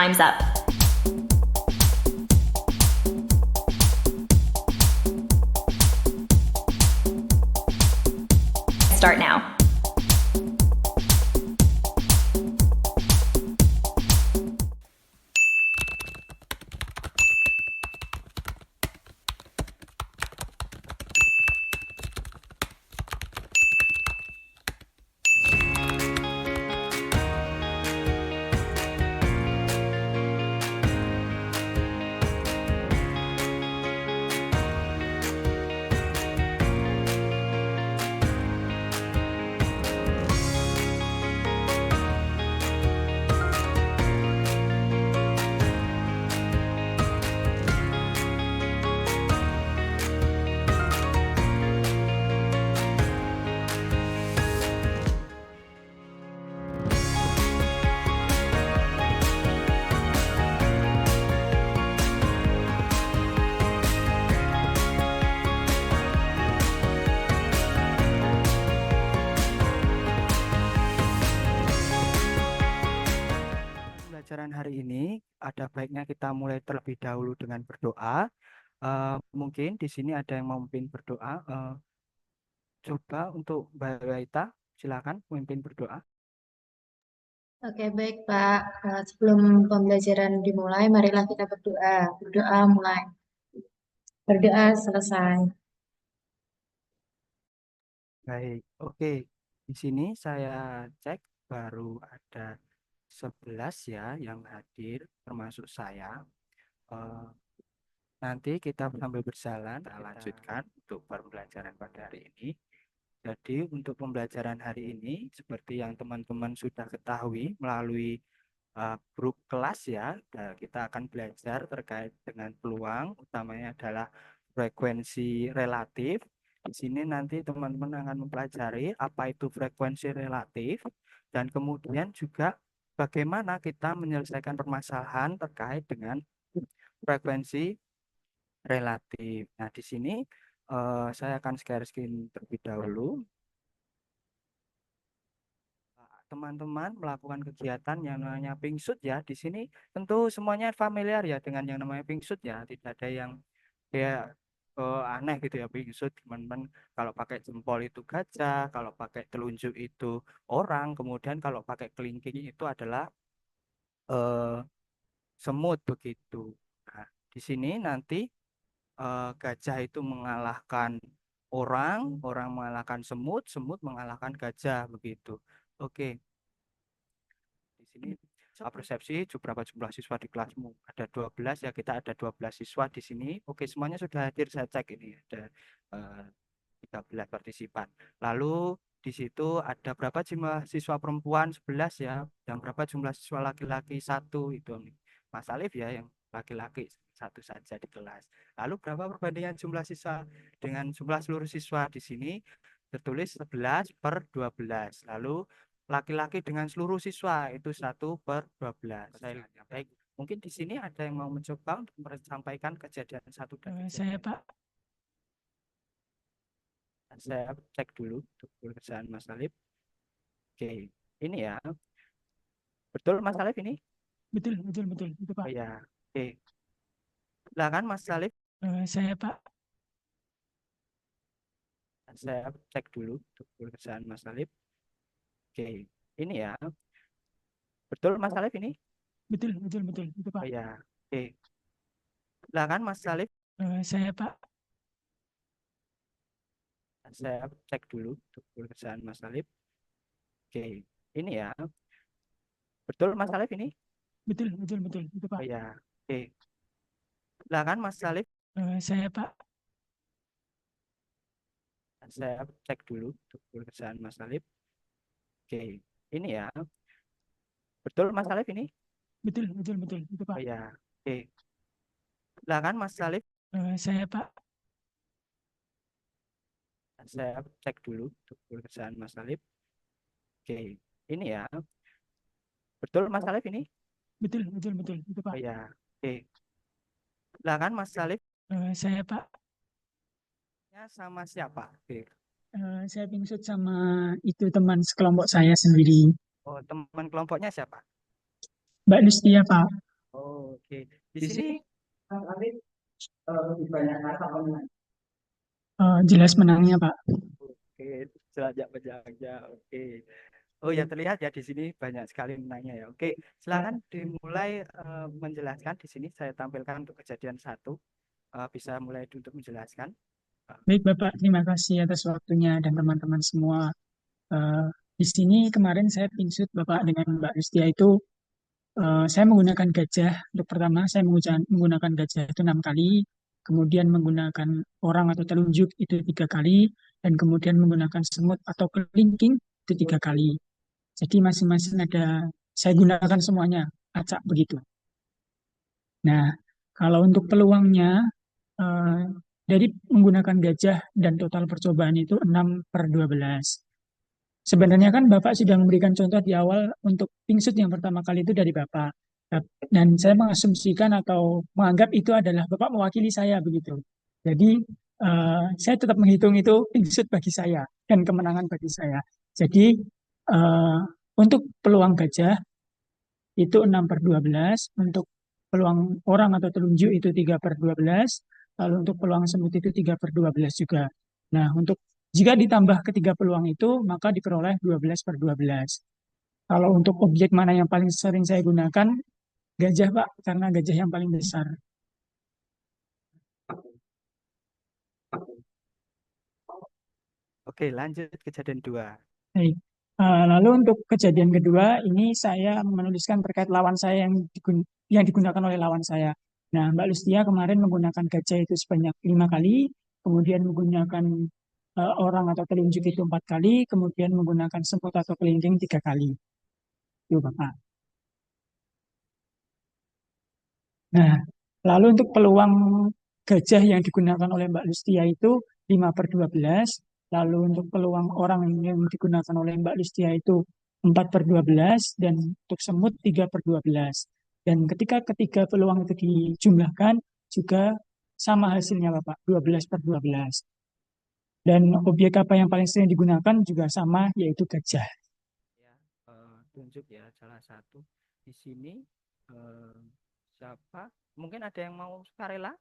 Time's up. Start now. Pembelajaran hari ini ada baiknya kita mulai terlebih dahulu dengan berdoa. Mungkin di sini ada yang mau memimpin berdoa. Coba untuk Mbak Waita, silakan memimpin berdoa. Oke, baik Pak. Sebelum pembelajaran dimulai, marilah kita berdoa. Berdoa mulai. Berdoa selesai. Baik, oke. Di sini saya cek baru ada 11 ya yang hadir, termasuk saya. Eh, Nanti kita sambil berjalan, kita lanjutkan untuk pembelajaran pada hari ini. Jadi untuk pembelajaran hari ini, seperti yang teman-teman sudah ketahui melalui grup kelas ya, kita akan belajar terkait dengan peluang, utamanya adalah frekuensi relatif. Di sini nanti teman-teman akan mempelajari apa itu frekuensi relatif, dan kemudian juga bagaimana kita menyelesaikan permasalahan terkait dengan frekuensi relatif. Nah, di sini saya akan share screen terlebih dahulu. Teman-teman melakukan kegiatan yang namanya pingsut ya. Di sini tentu semuanya familiar ya dengan yang namanya pingsut ya. Tidak ada yang kayak aneh gitu ya pingsut. Teman-teman kalau pakai jempol itu gajah, kalau pakai telunjuk itu orang, kemudian kalau pakai kelingking itu adalah eh, semut begitu. Nah, di sini nanti gajah itu mengalahkan orang, orang mengalahkan semut, semut mengalahkan gajah begitu. Oke. Di sini persepsi berapa jumlah siswa di kelasmu? Ada 12 ya, kita ada 12 siswa di sini. Oke, semuanya sudah hadir, saya cek ini ada eh, 13 partisipan. Lalu di situ ada berapa jumlah siswa perempuan? 11 ya, dan berapa jumlah siswa laki-laki? Satu itu Mas Alif ya yang laki-laki satu saja di kelas. Lalu berapa perbandingan jumlah siswa dengan jumlah seluruh siswa di sini? Tertulis 11/12. Lalu laki-laki dengan seluruh siswa itu 1/12. Baik, mungkin di sini ada yang mau mencoba untuk menyampaikan kejadian satu dan kejadian. Saya Pak. Saya cek dulu untuk pekerjaan Mas Alif. Oke, ini ya. Betul Mas Alif ini? Betul itu Pak. Oh ya, oke. Silakan Mas Alif. Saya Pak. Saya cek dulu untuk pekerjaan Mas Alif. Oke, ini ya. Betul Mas Alif ini? Betul itu Pak. Oh ya, oke. Silakan Mas Alif. Saya Pak. Saya cek dulu untuk pekerjaan Mas Alif. Oke, ini ya. Betul Mas Alif ini? Betul itu Pak. Oh ya, oke. Silakan Mas Alif. Saya Pak. Saya cek dulu untuk pekerjaan Mas Alif. Oke, ini ya. Betul Mas Alif ini? Betul itu Pak. Oh ya, oke. Silakan Mas Alif. Saya Pak. Saya cek dulu untuk pekerjaan Mas Alif. Oke, ini ya. Betul Mas Alif ini? Betul itu Pak. Oh ya, oke. Silakan Mas Alif. Saya Pak. Sama siapa? Oke. Saya pingsut sama itu teman sekelompok saya sendiri. Oh, teman kelompoknya siapa? Mbak Nustia Pak. Oh, oke. Di Di sini sini lebih banyak kata apa menang? jelas menangnya, Pak. Oke, jelajah penjajah. Oke. Oh ya, terlihat ya di sini banyak sekali menangnya ya. Oke, silakan dimulai menjelaskan. Di sini saya tampilkan untuk kejadian satu. Bisa mulai untuk menjelaskan. Eh, Baik, Bapak. Terima kasih atas waktunya dan teman-teman semua. Eh, di sini kemarin saya pinsut Bapak dengan Mbak Rustia itu saya menggunakan gajah. Untuk pertama, saya menggunakan gajah itu 6 kali, kemudian menggunakan orang atau telunjuk itu 3 kali, dan kemudian menggunakan semut atau kelingking itu 3 kali. Jadi masing-masing ada, saya gunakan semuanya, acak begitu. Nah, kalau untuk peluangnya, eh, dari menggunakan gajah dan total percobaan itu 6/12. Sebenarnya kan Bapak sudah memberikan contoh di awal untuk pingsut yang pertama kali itu dari Bapak. Dan saya mengasumsikan atau menganggap itu adalah Bapak mewakili saya begitu. Jadi saya tetap menghitung itu pingsut bagi saya dan kemenangan bagi saya. Jadi eh, untuk peluang gajah itu 6/12, untuk peluang orang atau telunjuk itu 3/12, lalu untuk peluang semut itu 3/12 juga. Nah, untuk jika ditambah ketiga peluang itu, maka diperoleh 12/12. Kalau untuk objek mana yang paling sering saya gunakan, gajah, Pak, karena gajah yang paling besar. Oke, lanjut kejadian dua. Baik. Lalu untuk kejadian kedua, ini saya menuliskan terkait lawan saya yang digunakan oleh lawan saya. Nah, Mbak Lustia kemarin menggunakan gajah itu sebanyak 5 kali, kemudian menggunakan orang atau telunjuk itu 4 kali, kemudian menggunakan semut atau kelingking 3 kali. Itu Bapak. Nah, lalu untuk peluang gajah yang digunakan oleh Mbak Lustia itu 5/12. Lalu untuk peluang orang yang digunakan oleh Mbak Lustia itu 4/12. Dan untuk semut 3/12. Dan ketika ketiga peluang itu dijumlahkan juga sama hasilnya Bapak, 12/12. Dan objek apa yang paling sering digunakan juga sama, yaitu gajah. Ya, tunjuk ya salah satu di sini. eh, Siapa? Mungkin ada yang mau sukarela?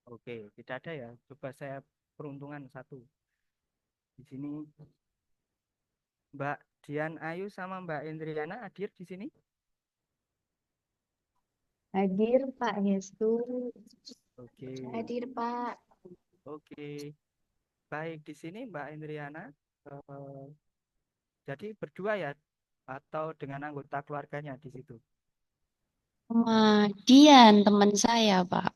Oke, tidak ada ya. Coba saya peruntungan satu. Di sini Mbak Dian Ayu sama Mbak Indriana hadir di sini. Hadir Pak Hestu. Oke, Hadir Pak. oke. Baik, di sini Mbak Indriana. eh, jadi berdua ya, atau dengan anggota keluarganya di situ. Sama Dian, teman saya, Pak.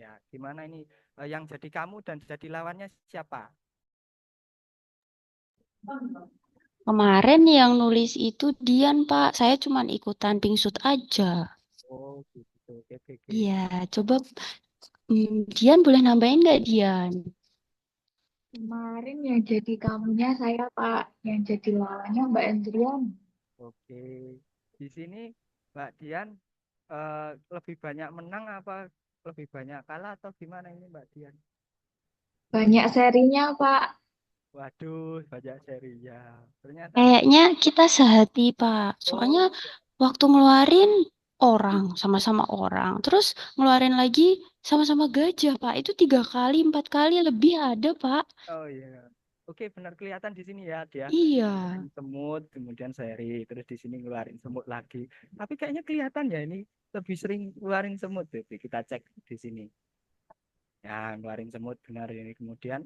Ya, gimana ini? Yang jadi kamu dan jadi lawannya siapa? Kemarin yang nulis itu Dian, Pak. Saya cuma ikutan pingsut aja. Oh, gitu. Oke, oke, oke. Iya, coba Dian boleh nambahin nggak, Dian? Kemarin yang jadi kamunya saya Pak, yang jadi lawannya Mbak Endrian. Oke. Di sini Mbak Dian lebih banyak menang apa lebih banyak kalah atau gimana ini Mbak Dian? Banyak serinya Pak. Waduh, banyak seri ya. Ternyata. Kayaknya kita sehati, Pak. Soalnya Oh, waktu ngeluarin orang, sama-sama orang. Terus ngeluarin lagi sama-sama gajah, Pak. Itu 3 kali, 4 kali lebih ada, Pak. oh iya. Oke, benar kelihatan di sini ya dia Iya. ngeluarin semut, kemudian seri, terus di sini ngeluarin semut lagi. Tapi kayaknya kelihatan ya ini lebih sering ngeluarin semut deh. Kita cek di sini. Ya, ngeluarin semut benar ini. Kemudian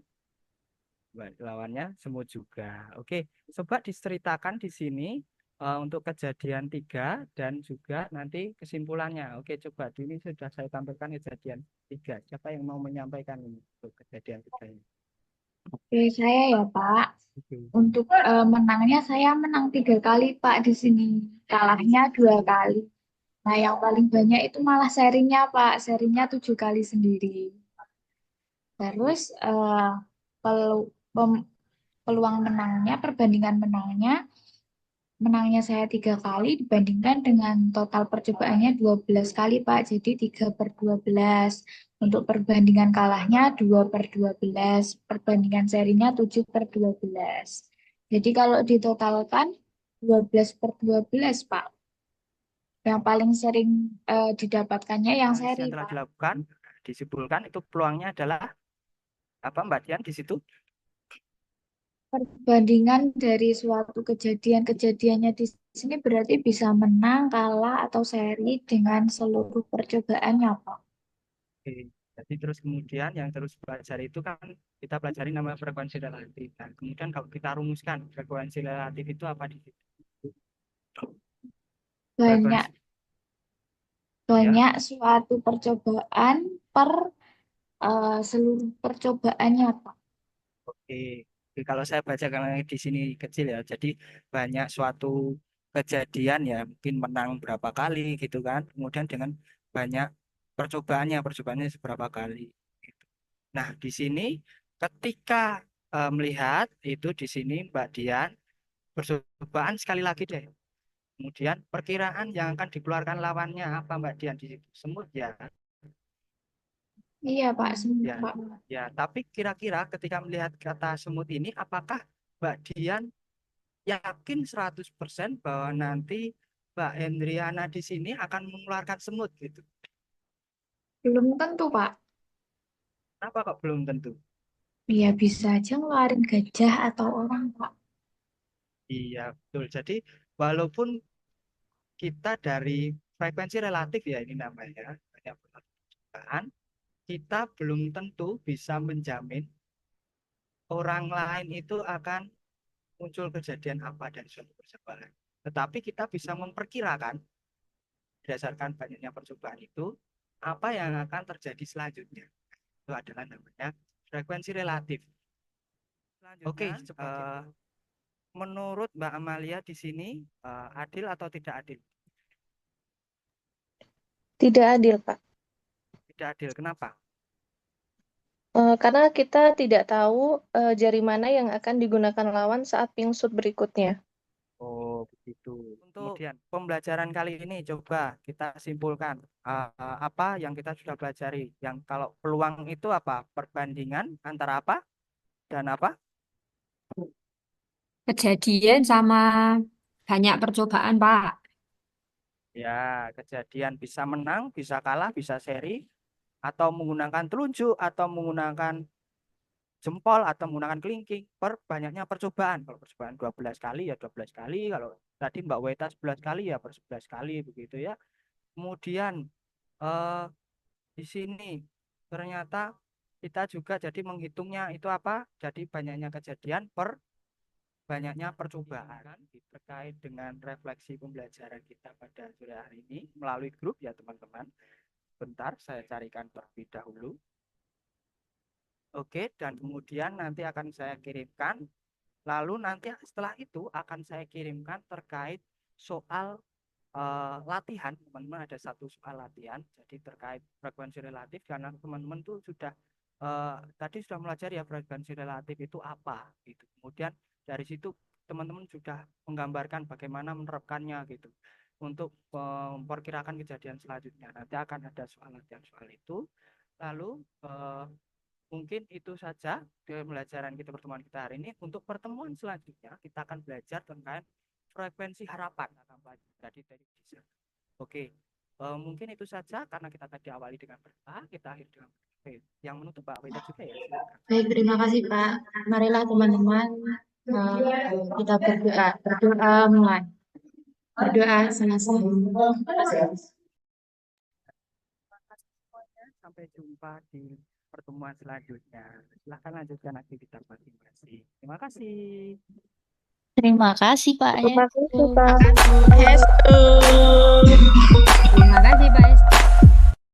lawannya semut juga. Oke, coba diceritakan di sini untuk kejadian tiga dan juga nanti kesimpulannya. Oke, coba ini sudah saya tampilkan kejadian tiga. Siapa yang mau menyampaikan ini untuk kejadian tiga ini? Oke, saya ya Pak. Oke. Untuk menangnya saya menang 3 kali Pak di sini. Kalahnya 2 kali. Nah, yang paling banyak itu malah serinya Pak. Serinya 7 kali sendiri. Terus pelu- pem- peluang menangnya, perbandingan menangnya saya 3 kali dibandingkan dengan total percobaannya 12 kali Pak. Jadi 3/12. Untuk perbandingan kalahnya 2/12. Perbandingan serinya 7/12. Jadi kalau ditotalkan 12/12, Pak. Yang paling sering didapatkannya yang Analisis seri, yang telah Pak. dilakukan, disimpulkan itu peluangnya adalah apa Mbak Dian di situ? Perbandingan dari suatu kejadian-kejadiannya di sini berarti bisa menang, kalah, atau seri dengan seluruh percobaannya, Pak. Oke. Jadi terus kemudian yang terus pelajari itu kan kita pelajari namanya frekuensi relatif. Nah, kemudian kalau kita rumuskan frekuensi relatif itu apa di situ? Banyak Frekuensi ya. banyak suatu percobaan per seluruh percobaannya, Pak. Oke. Oke, kalau saya baca karena di sini kecil ya. Jadi banyak suatu kejadian ya, mungkin menang berapa kali gitu kan. Kemudian dengan banyak percobaannya seberapa kali gitu. Nah, di sini ketika melihat itu di sini Mbak Dian percobaan sekali lagi deh. Kemudian perkiraan yang akan dikeluarkan lawannya apa Mbak Dian di situ? Semut ya. Iya, Pak, semua, Ya, Pak. ya. Tapi kira-kira ketika melihat kata semut ini, apakah Mbak Dian yakin 100% bahwa nanti Mbak Hendriana di sini akan mengeluarkan semut gitu? Belum tentu, Pak. Kenapa kok belum tentu? Iya, bisa aja ngeluarin gajah atau orang, Pak. Iya, betul. Jadi walaupun kita dari frekuensi relatif ya ini namanya, banyak percobaan, kita belum tentu bisa menjamin orang lain itu akan muncul kejadian apa dari suatu percobaan. Tetapi kita bisa memperkirakan berdasarkan banyaknya percobaan itu apa yang akan terjadi selanjutnya. Itu adalah namanya frekuensi relatif. Oke, menurut Mbak Amalia di sini adil atau tidak adil? Tidak adil, Pak. Tidak adil. Kenapa? Karena kita tidak tahu jari mana yang akan digunakan lawan saat pingsut berikutnya. Oh, begitu. Untuk kemudian pembelajaran kali ini coba kita simpulkan apa yang kita sudah pelajari. Yang kalau peluang itu apa? Perbandingan antara apa dan apa? Kejadian sama banyak percobaan, Pak. Ya, kejadian bisa menang, bisa kalah, bisa seri, atau menggunakan telunjuk, atau menggunakan jempol, atau menggunakan kelingking. Per banyaknya percobaan. Kalau percobaan 12 kali ya 12 kali. Kalau tadi Mbak Weta 11 kali ya per 11 kali begitu ya. Kemudian eh, di sini ternyata kita juga jadi menghitungnya itu apa? Jadi banyaknya kejadian per banyaknya percobaan terkait dengan refleksi pembelajaran kita pada sore hari ini melalui grup ya teman-teman. Bentar saya carikan terlebih dahulu. Oke, dan kemudian nanti akan saya kirimkan. Lalu nanti setelah itu akan saya kirimkan terkait soal latihan. Teman-teman ada satu soal latihan. Jadi terkait frekuensi relatif karena teman-teman tuh sudah tadi sudah mempelajari ya frekuensi relatif itu apa gitu. Kemudian dari situ teman-teman sudah menggambarkan bagaimana menerapkannya gitu untuk memperkirakan kejadian selanjutnya. Nanti akan ada soal latihan soal itu. Lalu mungkin itu saja pembelajaran kita pertemuan kita hari ini. Untuk pertemuan selanjutnya kita akan belajar tentang frekuensi harapan akan belajar dari bisa. Oke, mungkin itu saja karena kita tadi awali dengan berdoa, kita akhiri dengan berdoa. Yang menutup Pak Wita juga ya. Silakan. Baik, terima kasih, Pak. Marilah teman-teman kita berdoa mulai. Berdoa selesai. Sampai jumpa di pertemuan selanjutnya. Silahkan lanjutkan aktivitas masing-masing. Terima kasih. Terima kasih Pak Terima kasih, Hestu. Pak. Terima kasih.